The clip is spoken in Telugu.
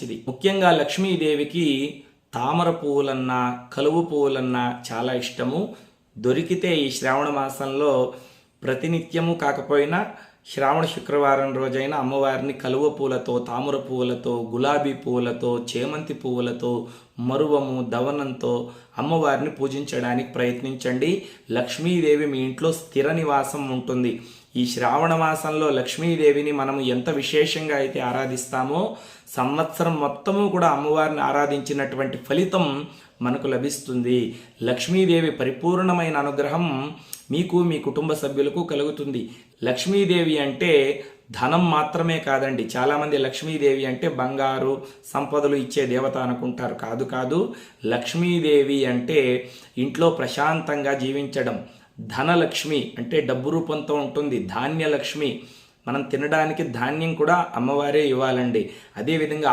మంచిది. ముఖ్యంగా లక్ష్మీదేవికి తామర పువ్వులన్నా కలువ పువ్వులన్నా చాలా ఇష్టము. దొరికితే ఈ శ్రావణ మాసంలో ప్రతినిత్యము కాకపోయినా శ్రావణ శుక్రవారం రోజైన అమ్మవారిని కలువ పూలతో, తామర పువ్వులతో, గులాబీ పువ్వులతో, చేమంతి పువ్వులతో, మరువము దవనంతో అమ్మవారిని పూజించడానికి ప్రయత్నించండి. లక్ష్మీదేవి మీ ఇంట్లో స్థిర నివాసం ఉంటుంది. ఈ శ్రావణ మాసంలో లక్ష్మీదేవిని మనం ఎంత విశేషంగా అయితే ఆరాధిస్తామో సంవత్సరం మొత్తము కూడా అమ్మవారిని ఆరాధించినటువంటి ఫలితం మనకు లభిస్తుంది. లక్ష్మీదేవి పరిపూర్ణమైన అనుగ్రహం మీకు, మీ కుటుంబ సభ్యులకు కలుగుతుంది. లక్ష్మీదేవి అంటే ధనం మాత్రమే కాదండి. చాలామంది లక్ష్మీదేవి అంటే బంగారు సంపదలు ఇచ్చే దేవత అనుకుంటారు. కాదు. లక్ష్మీదేవి అంటే ఇంట్లో ప్రశాంతంగా జీవించడం. ధనలక్ష్మి అంటే డబ్బు రూపంతో ఉంటుంది. ధాన్యలక్ష్మి, మనం తినడానికి ధాన్యం కూడా అమ్మవారే ఇవ్వాలండి. అదేవిధంగా